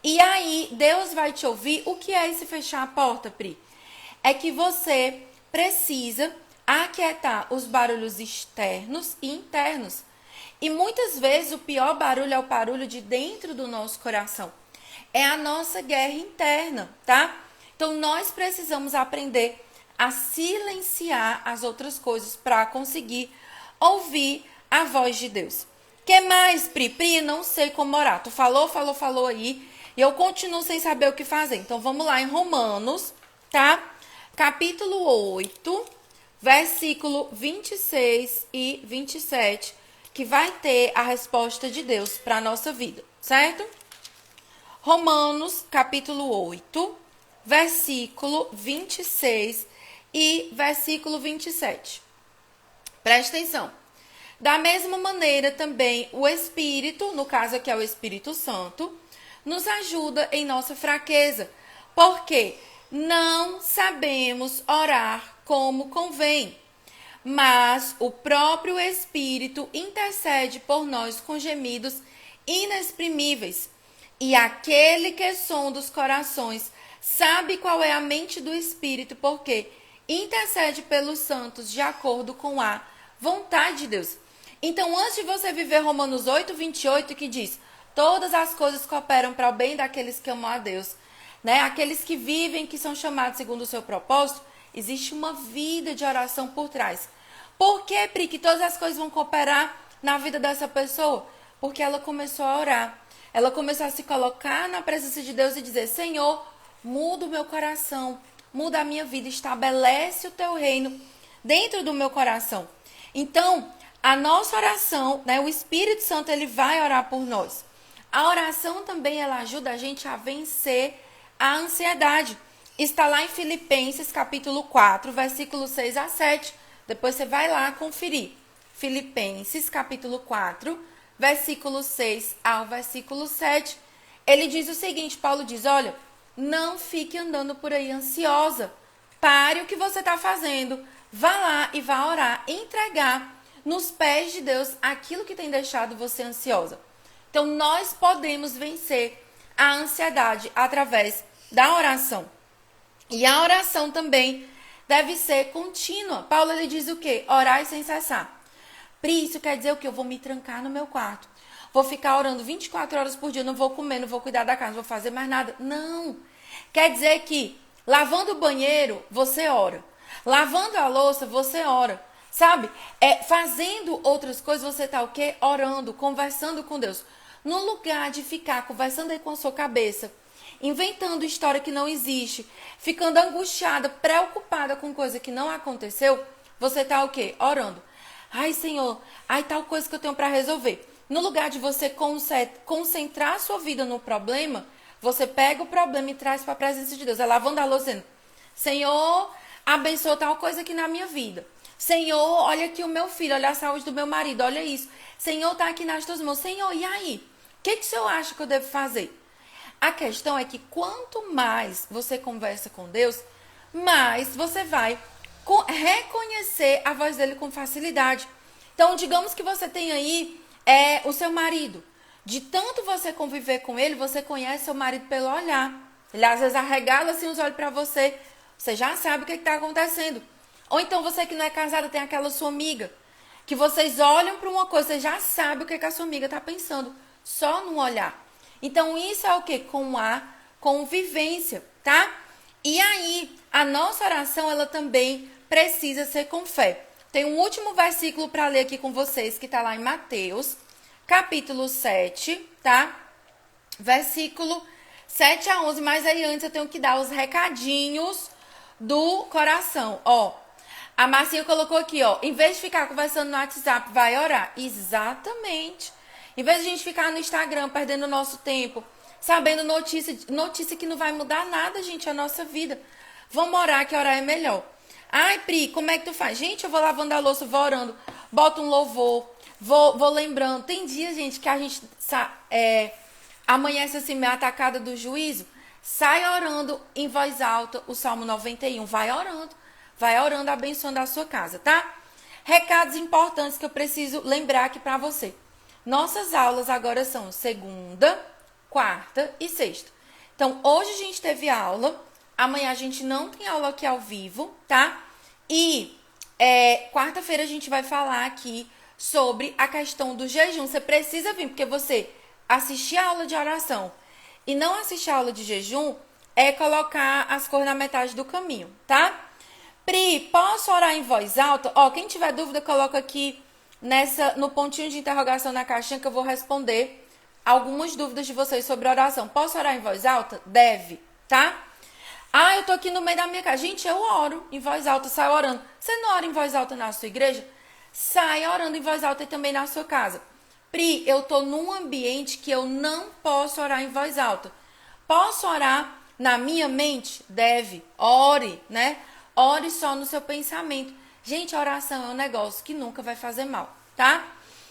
E aí, Deus vai te ouvir. O que é esse fechar a porta, Pri? É que você precisa aquietar os barulhos externos e internos. E muitas vezes o pior barulho é o barulho de dentro do nosso coração. É a nossa guerra interna, tá? Então, nós precisamos aprender a silenciar as outras coisas para conseguir ouvir a voz de Deus. Que mais, Pri? Pri, não sei como orar. Tu falou aí. E eu continuo sem saber o que fazer. Então, vamos lá em Romanos, tá? Capítulo 8, versículo 26 e 27, que vai ter a resposta de Deus para a nossa vida, certo? Romanos, capítulo 8, versículo 26 e versículo 27. Presta atenção. Da mesma maneira também o Espírito, no caso aqui é o Espírito Santo, nos ajuda em nossa fraqueza, porque não sabemos orar como convém, mas o próprio Espírito intercede por nós com gemidos inexprimíveis. E aquele que sonda os corações sabe qual é a mente do Espírito, porque intercede pelos santos de acordo com a vontade de Deus. Então, antes de você viver Romanos 8, 28, que diz: todas as coisas cooperam para o bem daqueles que amam a Deus, né? Aqueles que vivem, que são chamados segundo o seu propósito, existe uma vida de oração por trás. Por que, Pri, que todas as coisas vão cooperar na vida dessa pessoa? Porque ela começou a orar. Ela começou a se colocar na presença de Deus e dizer: Senhor, muda o meu coração, muda a minha vida, estabelece o teu reino dentro do meu coração. Então, a nossa oração, né, o Espírito Santo, ele vai orar por nós. A oração também, ela ajuda a gente a vencer a ansiedade. Está lá em Filipenses, capítulo 4, versículo 6 a 7. Depois você vai lá conferir. Filipenses, capítulo 4, versículo 6 ao versículo 7. Ele diz o seguinte, Paulo diz: olha, não fique andando por aí ansiosa. Pare o que você está fazendo. Vá lá e vá orar, entregar nos pés de Deus aquilo que tem deixado você ansiosa. Então, nós podemos vencer a ansiedade através da oração. E a oração também deve ser contínua. Paulo, ele diz o quê? Orar sem cessar. Pri, isso quer dizer o quê? Eu vou me trancar no meu quarto. Vou ficar orando 24 horas por dia, não vou comer, não vou cuidar da casa, não vou fazer mais nada. Não. Quer dizer que lavando o banheiro, você ora. Lavando a louça, você ora. Sabe? Fazendo outras coisas, você tá o quê? Orando, conversando com Deus. No lugar de ficar conversando aí com a sua cabeça, inventando história que não existe, ficando angustiada, preocupada com coisa que não aconteceu, você tá o quê? Orando. Ai, Senhor, ai, tal coisa que eu tenho para resolver. No lugar de você concentrar a sua vida no problema, você pega o problema e traz para a presença de Deus. É lavando a louça dizendo: Senhor, abençoa tal coisa aqui na minha vida. Senhor, olha aqui o meu filho, olha a saúde do meu marido, olha isso. Senhor, tá aqui nas tuas mãos. Senhor, e aí? O que o Senhor acha que eu devo fazer? A questão é que quanto mais você conversa com Deus, mais você vai reconhecer a voz dele com facilidade. Então, digamos que você tem aí o seu marido. De tanto você conviver com ele, você conhece seu marido pelo olhar. Ele às vezes arregala assim os olhos para você. Você já sabe o que está acontecendo. Ou então você que não é casada tem aquela sua amiga, que vocês olham para uma coisa, você já sabe o que a sua amiga está pensando, só no olhar. Então isso é o que? Com a convivência, tá? E aí, a nossa oração, ela também precisa ser com fé. Tem um último versículo para ler aqui com vocês, que está lá em Mateus, capítulo 7, tá? Versículo 7 a 11, mas aí antes eu tenho que dar os recadinhos do coração. Ó, a Marcinha colocou aqui, ó, em vez de ficar conversando no WhatsApp, vai orar. Exatamente. Em vez de a gente ficar no Instagram perdendo nosso tempo, sabendo notícia que não vai mudar nada, gente, a nossa vida. Vamos orar, que orar é melhor. Ai, Pri, como é que tu faz? Gente, eu vou lavando a louça, vou orando, boto um louvor, vou lembrando. Tem dias, gente, que a gente amanhece assim, meio atacada do juízo. Sai orando em voz alta o Salmo 91. Vai orando, abençoando a sua casa, tá? Recados importantes que eu preciso lembrar aqui pra você. Nossas aulas agora são segunda, quarta e sexta. Então, hoje a gente teve aula, amanhã a gente não tem aula aqui ao vivo, tá? E quarta-feira a gente vai falar aqui sobre a questão do jejum. Você precisa vir, porque você assistir a aula de oração e não assistir a aula de jejum é colocar as coisas na metade do caminho, tá? Pri, posso orar em voz alta? Ó, quem tiver dúvida, coloca aqui no pontinho de interrogação na caixinha que eu vou responder algumas dúvidas de vocês sobre oração. Posso orar em voz alta? Deve, tá? Ah, eu tô aqui no meio da minha casa. Gente, eu oro em voz alta, saio orando. Você não ora em voz alta na sua igreja? Sai orando em voz alta e também na sua casa. Pri, eu tô num ambiente que eu não posso orar em voz alta. Posso orar na minha mente? Deve. Ore, né? Ore só no seu pensamento. Gente, a oração é um negócio que nunca vai fazer mal, tá?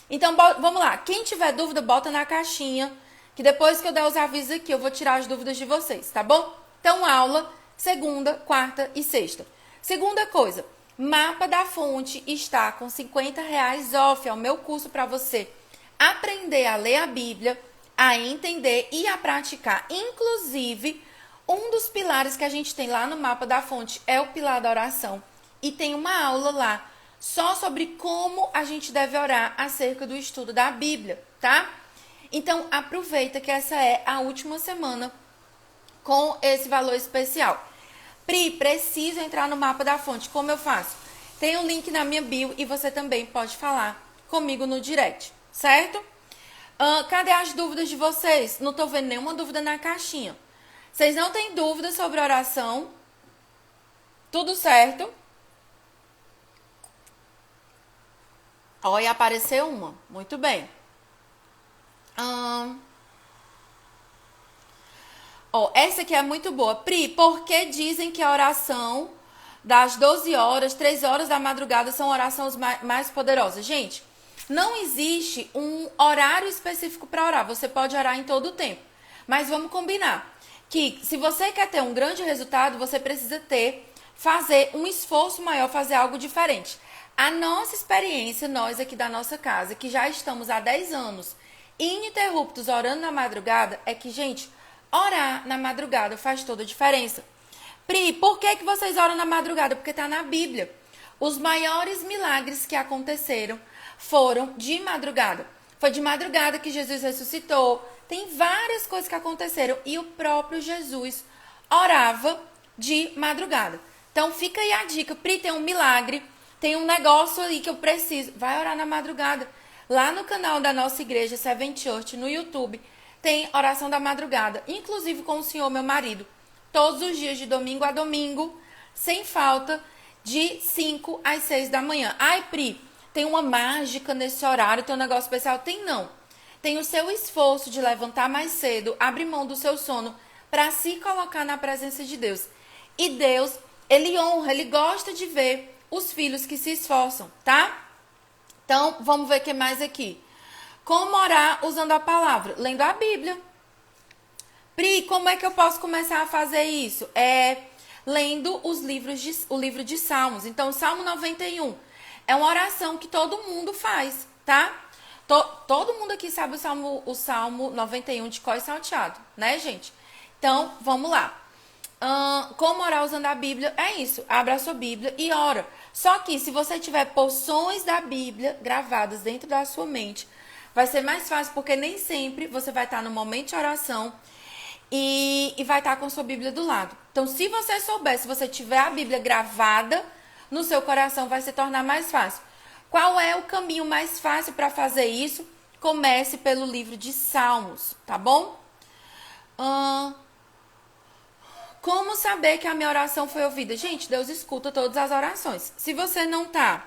Então, vamos lá. Quem tiver dúvida, bota na caixinha, que depois que eu der os avisos aqui, eu vou tirar as dúvidas de vocês, tá bom? Então, aula segunda, quarta e sexta. Segunda coisa, Mapa da Fonte está com R$50 off. É o meu curso para você aprender a ler a Bíblia, a entender e a praticar. Inclusive, um dos pilares que a gente tem lá no Mapa da Fonte é o pilar da oração. E tem uma aula lá só sobre como a gente deve orar acerca do estudo da Bíblia, tá? Então, aproveita que essa é a última semana com esse valor especial. Pri, preciso entrar no Mapa da Fonte. Como eu faço? Tem um link na minha bio e você também pode falar comigo no direct, certo? Cadê as dúvidas de vocês? Não tô vendo nenhuma dúvida na caixinha. Vocês não têm dúvida sobre oração? Tudo certo? Olha, apareceu uma. Muito bem. Essa aqui é muito boa. Pri, por que dizem que a oração das 12 horas, 3 horas da madrugada são orações mais poderosas? Gente, não existe um horário específico para orar. Você pode orar em todo o tempo. Mas vamos combinar que se você quer ter um grande resultado, você precisa fazer um esforço maior, fazer algo diferente. A nossa experiência, nós aqui da nossa casa, que já estamos há 10 anos ininterruptos orando na madrugada, é que, gente, orar na madrugada faz toda a diferença. Pri, por que vocês oram na madrugada? Porque está na Bíblia. Os maiores milagres que aconteceram foram de madrugada. Foi de madrugada que Jesus ressuscitou. Tem várias coisas que aconteceram e o próprio Jesus orava de madrugada. Então fica aí a dica. Pri, tem um milagre, tem um negócio aí que eu preciso. Vai orar na madrugada. Lá no canal da nossa igreja, Seven Church, no YouTube, tem oração da madrugada. Inclusive com o senhor, meu marido. Todos os dias, de domingo a domingo, sem falta, de 5 às 6 da manhã. Ai, Pri, tem uma mágica nesse horário, tem um negócio especial? Tem não. Tem o seu esforço de levantar mais cedo, abrir mão do seu sono, para se colocar na presença de Deus. E Deus, Ele honra, Ele gosta de ver os filhos que se esforçam, tá? Então, vamos ver o que mais aqui. Como orar usando a palavra? Lendo a Bíblia. Pri, como é que eu posso começar a fazer isso? Lendo o livro de Salmos. Então, Salmo 91 é uma oração que todo mundo faz, tá? Todo mundo aqui sabe o Salmo 91 de cor e salteado, né, gente? Então, vamos lá. Como orar usando a Bíblia? É isso, abra a sua Bíblia e ora. Só que se você tiver porções da Bíblia gravadas dentro da sua mente, vai ser mais fácil, porque nem sempre você vai estar no momento de oração e vai estar com a sua Bíblia do lado. Então, se você souber, se você tiver a Bíblia gravada no seu coração, vai se tornar mais fácil. Qual é o caminho mais fácil para fazer isso? Comece pelo livro de Salmos, tá bom? Como saber que a minha oração foi ouvida? Gente, Deus escuta todas as orações. Se você não tá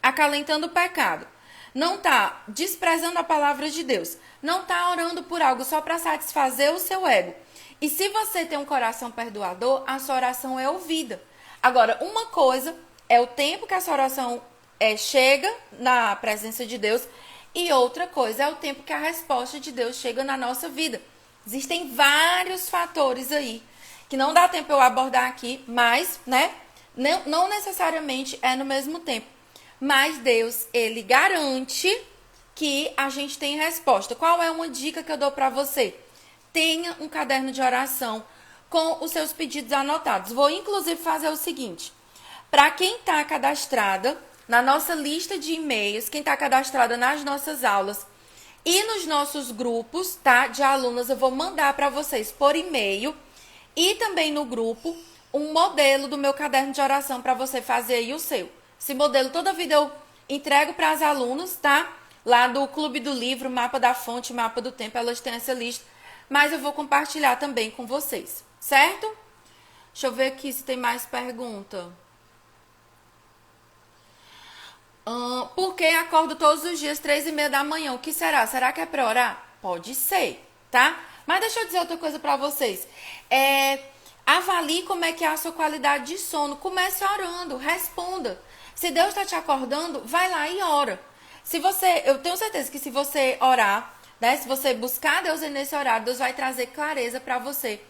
acalentando o pecado, não tá desprezando a palavra de Deus, não tá orando por algo só para satisfazer o seu ego, e se você tem um coração perdoador, a sua oração é ouvida. Agora, uma coisa é o tempo que a sua oração chega na presença de Deus, e outra coisa é o tempo que a resposta de Deus chega na nossa vida. Existem vários fatores aí que não dá tempo eu abordar aqui, mas, né, não necessariamente é no mesmo tempo. Mas Deus, ele garante que a gente tem resposta. Qual é uma dica que eu dou para você? Tenha um caderno de oração com os seus pedidos anotados. Vou, inclusive, fazer o seguinte. Para quem está cadastrada na nossa lista de e-mails, quem está cadastrada nas nossas aulas e nos nossos grupos, tá, de alunas, eu vou mandar para vocês por e-mail e também no grupo um modelo do meu caderno de oração para você fazer aí o seu. Esse modelo toda vida eu entrego para as alunas, tá? Lá do Clube do Livro, Mapa da Fonte, Mapa do Tempo, elas têm essa lista. Mas eu vou compartilhar também com vocês, certo? Deixa eu ver aqui se tem mais pergunta. Por que acordo todos os dias 3h30 da manhã? O que será? Será que é para orar? Pode ser, tá? Mas deixa eu dizer outra coisa para vocês. Avalie como é que é a sua qualidade de sono. Comece orando, responda. Se Deus está te acordando, vai lá e ora. Eu tenho certeza que se você orar, né, se você buscar Deus nesse horário, Deus vai trazer clareza para você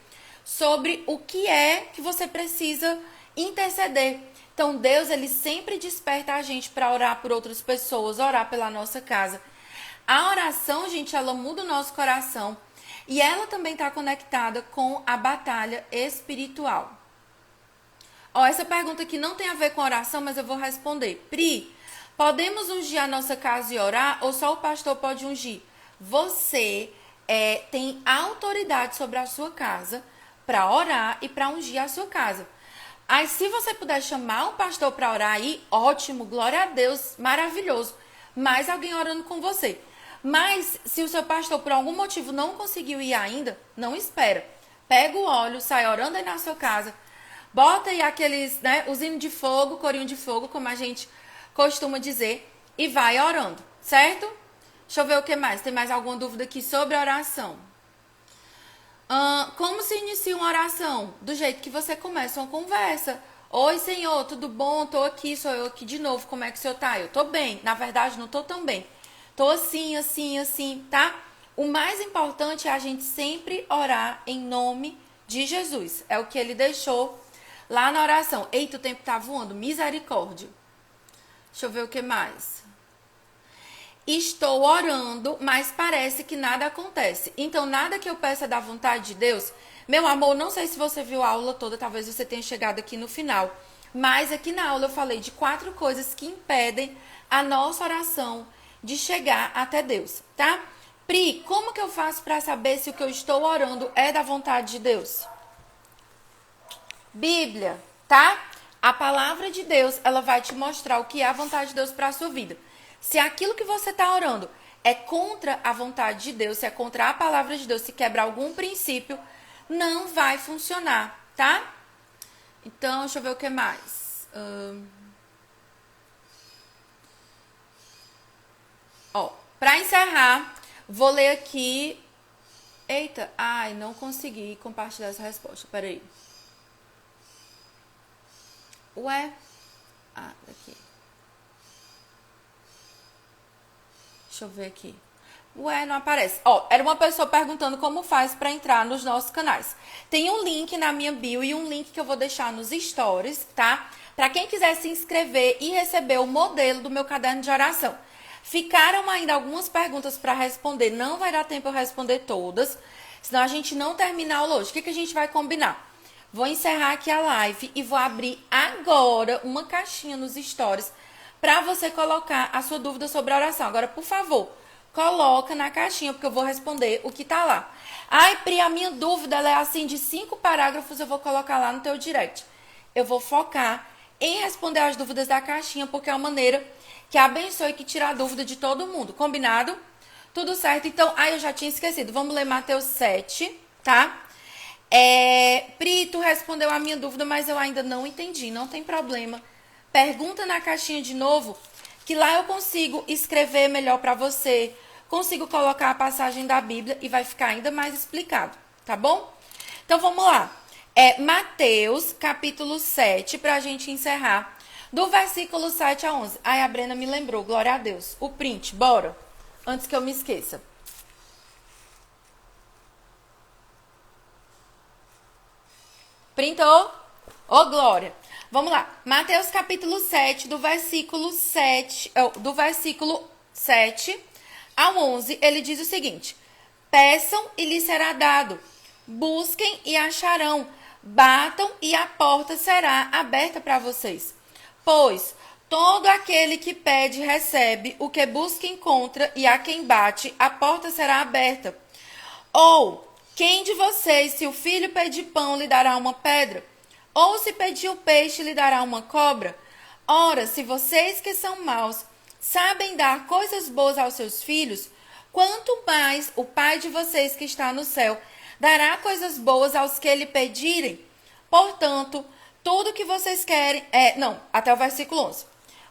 sobre o que é que você precisa interceder. Então, Deus, ele sempre desperta a gente para orar por outras pessoas, orar pela nossa casa. A oração, gente, ela muda o nosso coração e ela também está conectada com a batalha espiritual. Essa pergunta aqui não tem a ver com oração, mas eu vou responder. Pri, podemos ungir a nossa casa e orar ou só o pastor pode ungir? Você tem autoridade sobre a sua casa para orar e para ungir a sua casa. Aí, se você puder chamar o pastor para orar aí, ótimo, glória a Deus, maravilhoso. Mais alguém orando com você. Mas, se o seu pastor por algum motivo não conseguiu ir ainda, não espera. Pega o óleo, sai orando aí na sua casa. Bota aí aqueles, né, usinho de fogo, corinho de fogo, como a gente costuma dizer, e vai orando, certo? Deixa eu ver o que mais. Tem mais alguma dúvida aqui sobre a oração? Como se inicia uma oração? Do jeito que você começa uma conversa. Oi, Senhor, tudo bom? Tô aqui, sou eu aqui de novo. Como é que o Senhor tá? Eu tô bem. Na verdade, não tô tão bem. Tô assim, assim, assim, tá? O mais importante é a gente sempre orar em nome de Jesus. É o que ele deixou lá na oração. Eita, o tempo tá voando. Misericórdia. Deixa eu ver o que mais. Estou orando, mas parece que nada acontece. Então, nada que eu peça é da vontade de Deus. Meu amor, não sei se você viu a aula toda, talvez você tenha chegado aqui no final. Mas aqui na aula eu falei de 4 coisas que impedem a nossa oração de chegar até Deus, tá? Pri, como que eu faço para saber se o que eu estou orando é da vontade de Deus? Bíblia, tá? A palavra de Deus, ela vai te mostrar o que é a vontade de Deus para a sua vida. Se aquilo que você está orando é contra a vontade de Deus, se é contra a palavra de Deus, se quebra algum princípio, não vai funcionar, tá? Então, deixa eu ver o que mais. Para encerrar, vou ler aqui. Eita, ai, não consegui compartilhar essa resposta, peraí. Ué? Daqui. Deixa eu ver aqui. Ué, não aparece. Era uma pessoa perguntando como faz para entrar nos nossos canais. Tem um link na minha bio e um link que eu vou deixar nos stories, tá? Para quem quiser se inscrever e receber o modelo do meu caderno de oração. Ficaram ainda algumas perguntas para responder. Não vai dar tempo eu responder todas, senão a gente não termina a aula hoje. O que a gente vai combinar? Vou encerrar aqui a live e vou abrir agora uma caixinha nos stories para você colocar a sua dúvida sobre a oração. Agora, por favor, coloca na caixinha, porque eu vou responder o que tá lá. Ai, Pri, a minha dúvida ela é assim, de 5 parágrafos, eu vou colocar lá no teu direct. Eu vou focar em responder as dúvidas da caixinha, porque é uma maneira que abençoe e que tira a dúvida de todo mundo. Combinado? Tudo certo? Então, eu já tinha esquecido. Vamos ler Mateus 7, tá? Pri, tu respondeu a minha dúvida, mas eu ainda não entendi. Não tem problema. Pergunta na caixinha de novo, que lá eu consigo escrever melhor para você. Consigo colocar a passagem da Bíblia e vai ficar ainda mais explicado, tá bom? Então, vamos lá. Mateus, capítulo 7, pra gente encerrar. Do versículo 7 a 11. Ai, a Brena me lembrou, glória a Deus. O print, bora. Antes que eu me esqueça. Printou? Ô, glória. Vamos lá. Mateus, capítulo 7, do versículo 7 ao 11, ele diz o seguinte: peçam e lhes será dado, busquem e acharão, batam e a porta será aberta para vocês. Pois todo aquele que pede recebe, o que busca encontra, e a quem bate a porta será aberta. Ou quem de vocês, se o filho pedir pão, lhe dará uma pedra? Ou se pedir o peixe, lhe dará uma cobra? Ora, se vocês que são maus sabem dar coisas boas aos seus filhos, quanto mais o Pai de vocês que está no céu dará coisas boas aos que lhe pedirem. Portanto, tudo que vocês querem... até o versículo 11.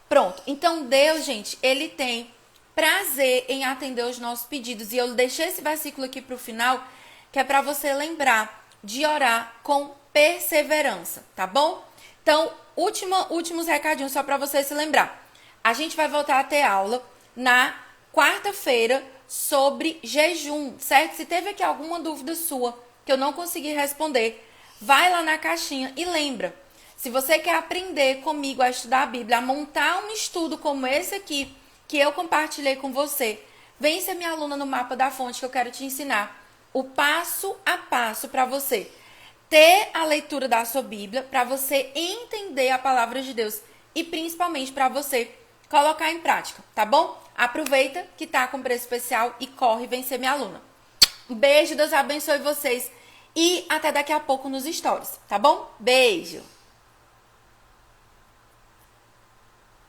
Pronto. Então, Deus, gente, ele tem prazer em atender os nossos pedidos. E eu deixei esse versículo aqui para o final, que é para você lembrar de orar com perseverança, tá bom? Então, últimos recadinhos só para você se lembrar. A gente vai voltar a ter aula na quarta-feira sobre jejum, certo? Se teve aqui alguma dúvida sua que eu não consegui responder, vai lá na caixinha e lembra. Se você quer aprender comigo a estudar a Bíblia, a montar um estudo como esse aqui, que eu compartilhei com você, vem ser minha aluna no Mapa da Fonte, que eu quero te ensinar o passo a passo para você ter a leitura da sua Bíblia, para você entender a palavra de Deus e principalmente para você colocar em prática, tá bom? Aproveita que tá com preço especial e corre vem ser minha aluna. Um beijo, Deus abençoe vocês e até daqui a pouco nos stories, tá bom? Beijo!